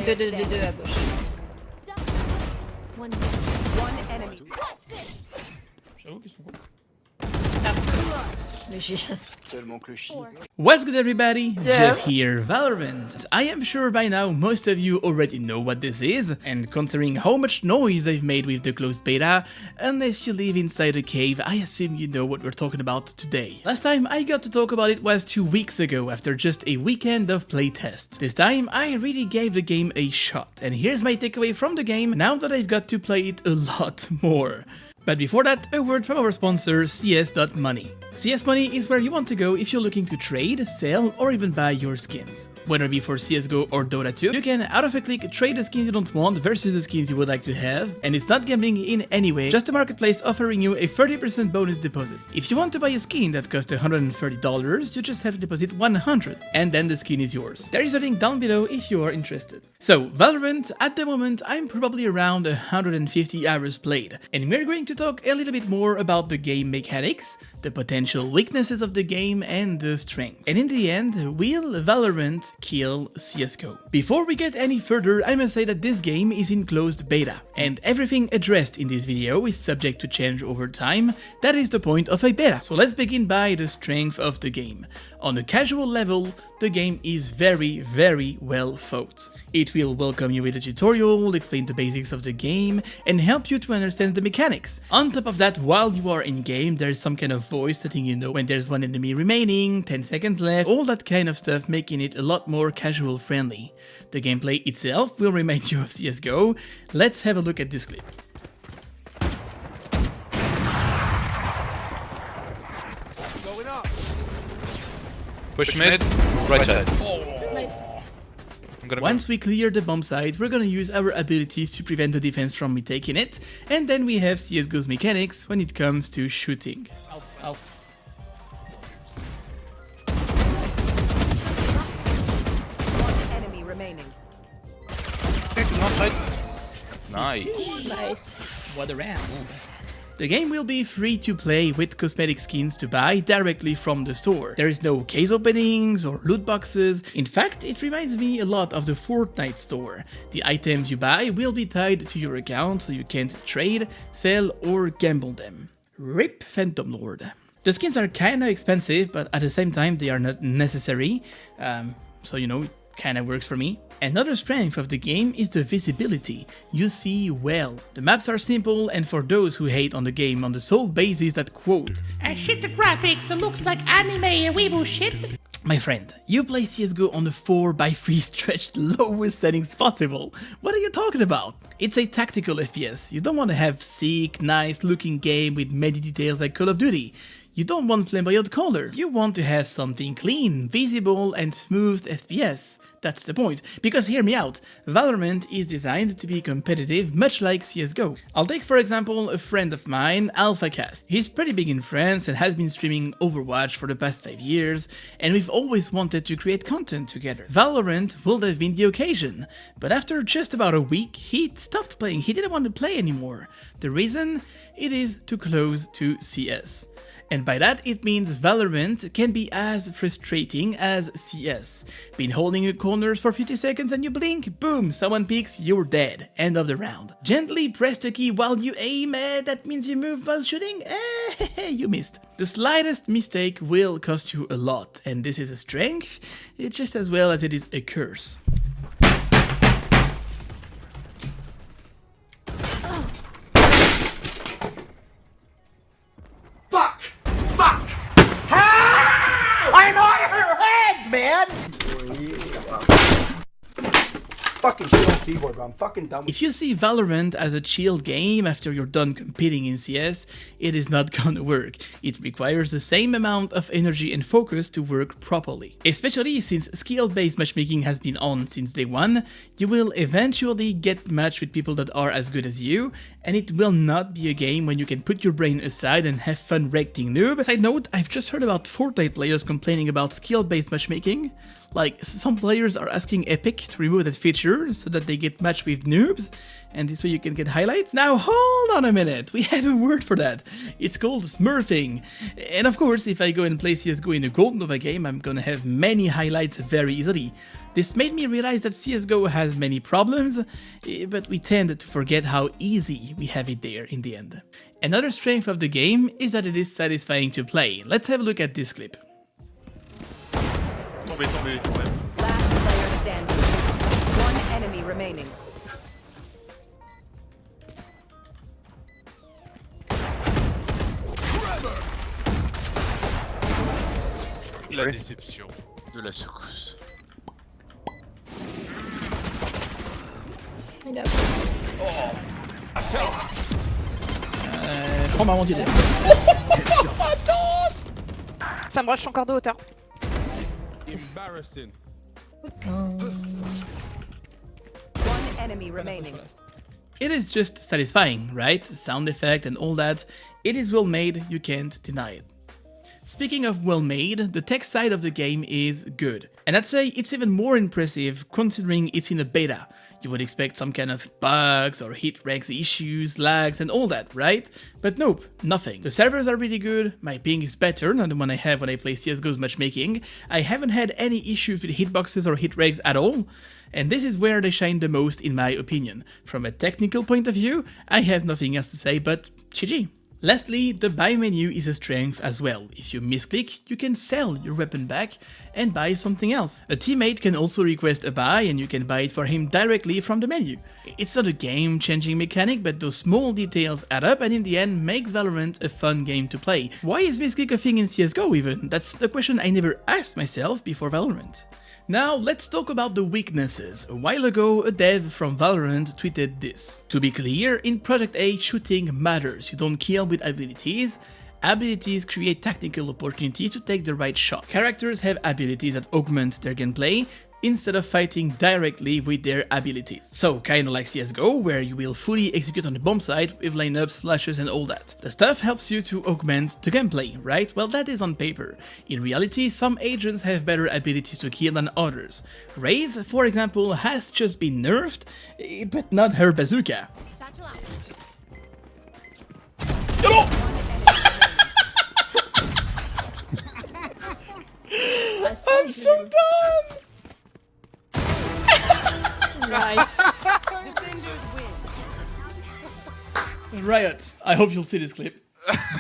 Deux à gauche. One enemy. J'avoue qu'ils sont cool. Mais j'ai... Tellement clochis. What's good everybody? Yeah. Jeff here, Valorant. I am sure by now most of you already know what this is, and considering how much noise I've made with the closed beta, unless you live inside a cave, I assume you know what we're talking about today. Last time I got to talk about it was 2 weeks ago after just a weekend of playtest. This time I really gave the game a shot, and here's my takeaway from the game now that I've got to play it a lot more. But before that, a word from our sponsor, CS.Money. CS Money is where you want to go if you're looking to trade, sell, or even buy your skins. Whether it be for CSGO or Dota 2, you can out of a click trade the skins you don't want versus the skins you would like to have, and it's not gambling in any way, just a marketplace offering you a 30% bonus deposit. If you want to buy a skin that costs $130, you just have to deposit $100, and then the skin is yours. There is a link down below if you are interested. So, Valorant, at the moment, I'm probably around 150 hours played, and we're going to talk a little bit more about the game mechanics, the potential weaknesses of the game, and the strength. And in the end, will Valorant kill CSGO? Before we get any further, I must say that this game is in closed beta, and everything addressed in this video is subject to change over time. That is the point of a beta. So let's begin by the strength of the game. On a casual level, the game is very well thought. It will welcome you with a tutorial, explain the basics of the game, and help you to understand the mechanics. On top of that, while you are in game, there's some kind of voice letting you know when there's one enemy remaining, 10 seconds left, all that kind of stuff, making it a lot more casual friendly. The gameplay itself will remind you of CSGO. Let's have a look at this clip. Push mid, right side. Nice. Once we clear the bomb site, we're gonna use our abilities to prevent the defense from retaking it, and then we have CSGO's mechanics when it comes to shooting. One enemy remaining. Nice. Nice. What a round. The game will be free to play with cosmetic skins to buy directly from the store. There is no case openings or loot boxes. In fact, it reminds me a lot of the Fortnite store. The items you buy will be tied to your account so you can't trade, sell, or gamble them. RIP Phantom Lord. The skins are kinda expensive, but at the same time they are not necessary, so you know, it kinda works for me. Another strength of the game is the visibility. You see well. The maps are simple, and for those who hate on the game on the sole basis that quote, shit, the graphics, it looks like anime weeble shit. my friend, you play CSGO on the 4x3 stretched lowest settings possible. What are you talking about? It's a tactical FPS. You don't want to have sick, nice looking game with many details like Call of Duty. You don't want flamboyant color. You want to have something clean, visible, and smooth FPS. That's the point, because hear me out, Valorant is designed to be competitive much like CSGO. I'll take for example a friend of mine, AlphaCast. He's pretty big in France and has been streaming Overwatch for the past 5 years, and we've always wanted to create content together. Valorant would have been the occasion, but after just about a week, he stopped playing. He didn't want to play anymore. The reason? It is too close to CS. And by that it means Valorant can be as frustrating as CS. Been holding your corners for 50 seconds and you blink, boom, someone peeks, you're dead. End of the round. Gently press the key while you aim, that means you move while shooting, you missed. The slightest mistake will cost you a lot, and this is a strength, just as well as it is a curse. I'm on her head, man! Fucking shit on keyboard, bro. I'm fucking done with If you see Valorant as a chill game after you're done competing in CS, it is not gonna work. It requires the same amount of energy and focus to work properly. Especially since skill-based matchmaking has been on since day one, you will eventually get matched with people that are as good as you, and it will not be a game when you can put your brain aside and have fun wrecking noob. Side note, I've just heard about Fortnite players complaining about skill-based matchmaking. Like, some players are asking Epic to remove that feature so that they get matched with noobs, and this way you can get highlights. Now hold on a minute, we have a word for that. It's called smurfing. And of course, if I go and play CSGO in a Gold Nova game, I'm gonna have many highlights very easily. This made me realize that CSGO has many problems, but we tend to forget how easy we have it there in the end. Another strength of the game is that it is satisfying to play. Let's have a look at this clip. Tombé, tombé, ouais. Last player standing. One enemy remaining. La déception de la secousse. Il a... Je prends ma ventile. Ça me rush encore de hauteur. One enemy remaining. It is just satisfying, right? Sound effect and all that. It is well made, you can't deny it. Speaking of well made, the tech side of the game is good. And I'd say it's even more impressive considering it's in a beta. You would expect some kind of bugs or hit regs issues, lags and all that, right? But nope, nothing. The servers are really good, my ping is better than the one I have when I play CSGO's matchmaking. I haven't had any issues with hitboxes or hit regs at all. And this is where they shine the most in my opinion. From a technical point of view, I have nothing else to say but GG. Lastly, the buy menu is a strength as well. If you misclick, you can sell your weapon back and buy something else. A teammate can also request a buy and you can buy it for him directly from the menu. It's not a game-changing mechanic, but those small details add up and in the end makes Valorant a fun game to play. Why is misclick a thing in CSGO even? That's the question I never asked myself before Valorant. Now let's talk about the weaknesses. A while ago, a dev from Valorant tweeted this. To be clear, in Project A, shooting matters. You don't kill with abilities. Abilities create tactical opportunities to take the right shot. Characters have abilities that augment their gameplay instead of fighting directly with their abilities. So, kinda like CSGO, where you will fully execute on the bomb site with lineups, flashes and all that. The stuff helps you to augment the gameplay, right? Well, that is on paper. In reality, some agents have better abilities to kill than others. Raze, for example, has just been nerfed, but not her bazooka. Hello! I'm so done! Nice. Riot, I hope you'll see this clip.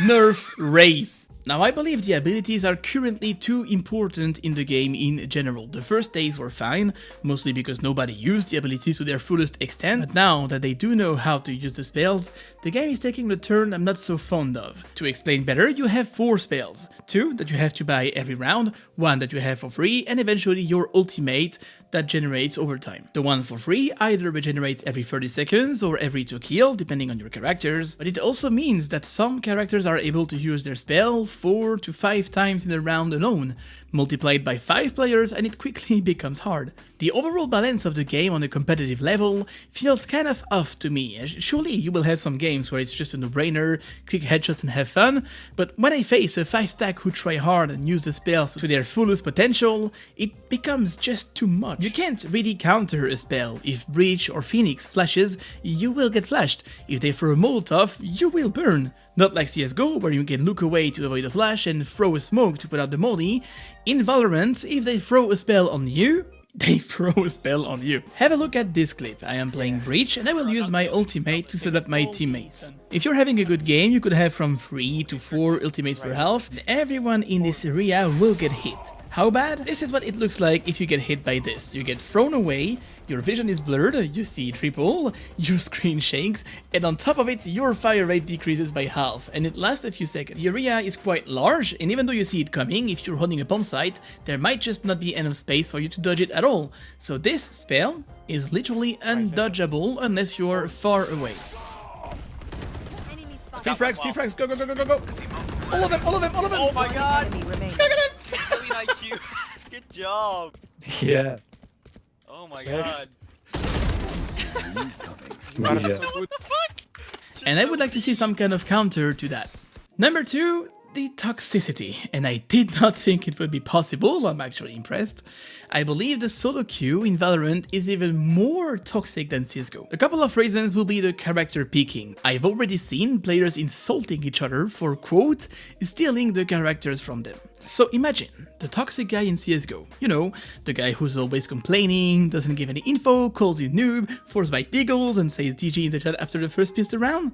Nerf Raze. Now I believe the abilities are currently too important in the game in general. The first days were fine, mostly because nobody used the abilities to their fullest extent, but now that they do know how to use the spells, the game is taking the turn I'm not so fond of. To explain better, you have 4 spells. 2 that you have to buy every round, 1 that you have for free, and eventually your ultimate that generates over time. The one for free either regenerates every 30 seconds or every 2 kills, depending on your characters, but it also means that some characters are able to use their spell 4 to 5 times in a round alone, multiplied by 5 players and it quickly becomes hard. The overall balance of the game on a competitive level feels kind of off to me. Surely you will have some games where it's just a no-brainer, click headshots and have fun, but when I face a 5-stack who try hard and use the spells to their fullest potential, it becomes just too much. You can't really counter a spell. If Breach or Phoenix flashes, you will get flashed. If they throw a Molotov, you will burn. Not like CSGO, where you can look away to avoid a flash and throw a smoke to put out the molly. In Valorant, if they throw a spell on you, they throw a spell on you. Have a look at this clip. I am playing Breach and I will use my ultimate to set up my teammates. If you're having a good game, you could have from 3 to 4 ultimates per half, and everyone in this area will get hit. How bad? This is what it looks like if you get hit by this. You get thrown away, your vision is blurred, you see triple, your screen shakes, and on top of it, your fire rate decreases by half, and it lasts a few seconds. The area is quite large, and even though you see it coming, if you're holding a bomb site, there might just not be enough space for you to dodge it at all. So this spell is literally undodgeable unless you're far away. Free frags, go, go, go, go, go, go! All of them, all of them, all of them! Oh my god! Enemy remaining. Clean IQ. Good job. Yeah. Oh my god. Yeah. And I would like to see some kind of counter to that. Number 2, the toxicity, and I did not think it would be possible. I'm actually impressed. I believe the solo queue in Valorant is even more toxic than CSGO. A couple of reasons will be the character picking. I've already seen players insulting each other for, quote, stealing the characters from them. So imagine the toxic guy in CSGO, you know, the guy who's always complaining, doesn't give any info, calls you noob, force by giggles and says GG in the chat after the first pistol round.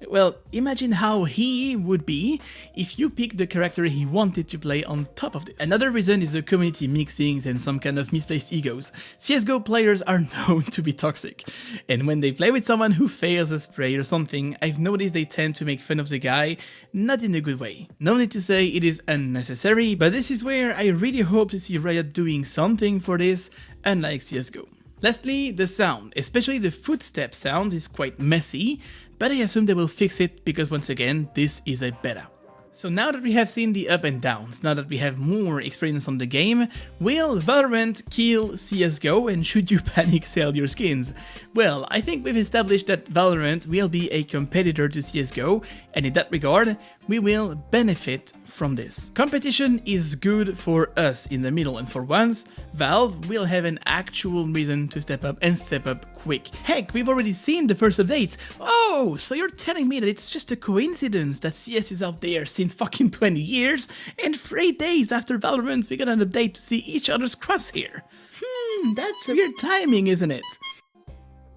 Well, imagine how he would be if you picked the character he wanted to play on top of this. Another reason is the community mixings and some kind of misplaced egos. CSGO players are known to be toxic, and when they play with someone who fails a spray or something, I've noticed they tend to make fun of the guy, not in a good way. No need to say it is unnecessary, but this is where I really hope to see Riot doing something for this, unlike CSGO. Lastly, the sound, especially the footstep sound, is quite messy, but I assume they will fix it because once again, this is a beta. So now that we have seen the up and downs, now that we have more experience on the game, will Valorant kill CSGO and should you panic sell your skins? Well, I think we've established that Valorant will be a competitor to CSGO, and in that regard, we will benefit from this. Competition is good for us in the middle, and for once, Valve will have an actual reason to step up and step up quick. Heck, we've already seen the first updates. Oh, so you're telling me that it's just a coincidence that CS is out there since fucking 20 years, and 3 days after Valorant we got an update to see each other's crosshair. That's weird timing, isn't it?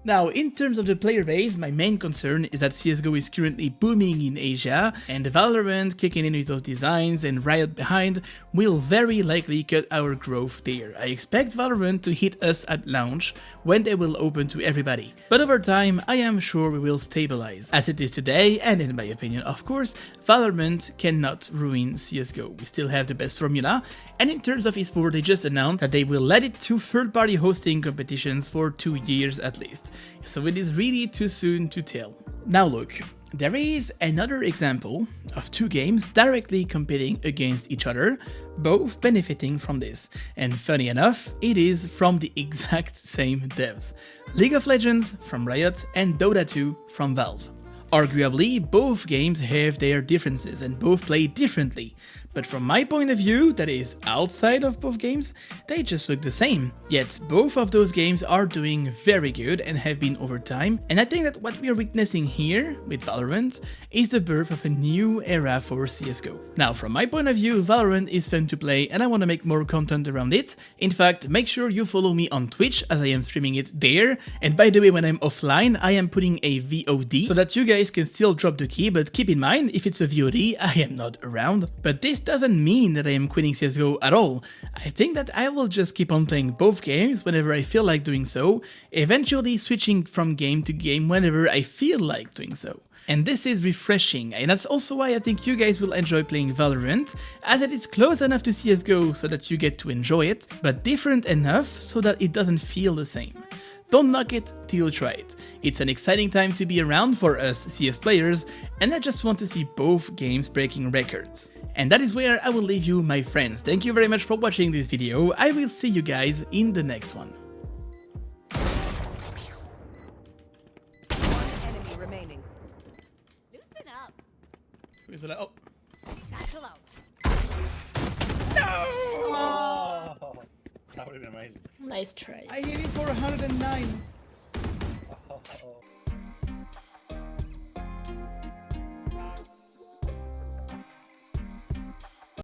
Now, in terms of the player base, my main concern is that CSGO is currently booming in Asia, and Valorant kicking in with those designs and Riot behind will very likely cut our growth there. I expect Valorant to hit us at launch, when they will open to everybody. But over time, I am sure we will stabilize. As it is today, and in my opinion of course, Valorant cannot ruin CSGO. We still have the best formula, and in terms of esports, they just announced that they will let it to third-party hosting competitions for 2 years at least. So it is really too soon to tell. Now look, there is another example of 2 games directly competing against each other, both benefiting from this. And funny enough, it is from the exact same devs. League of Legends from Riot and Dota 2 from Valve. Arguably, both games have their differences and both play differently, but from my point of view, that is outside of both games, they just look the same. Yet both of those games are doing very good and have been over time, and I think that what we are witnessing here with Valorant is the birth of a new era for CSGO. Now, from my point of view, Valorant is fun to play and I want to make more content around it. In fact, make sure you follow me on Twitch as I am streaming it there, and by the way, when I'm offline, I am putting a VOD so that you guys can still drop the key, but keep in mind, if it's a VOD, I am not around. But this doesn't mean that I am quitting CSGO at all. I think that I will just keep on playing both games whenever I feel like doing so, eventually switching from game to game whenever I feel like doing so. And this is refreshing, and that's also why I think you guys will enjoy playing Valorant, as it is close enough to CSGO so that you get to enjoy it, but different enough so that it doesn't feel the same. Don't knock it till you try it. It's an exciting time to be around for us CS players, and I just want to see both games breaking records. And that is where I will leave you, my friends. Thank you very much for watching this video. I will see you guys in the next one. One enemy remaining. Loosen up. Oh. Satchel out. No! Oh, that would have been amazing. Nice try. I hit it for 109. Oh.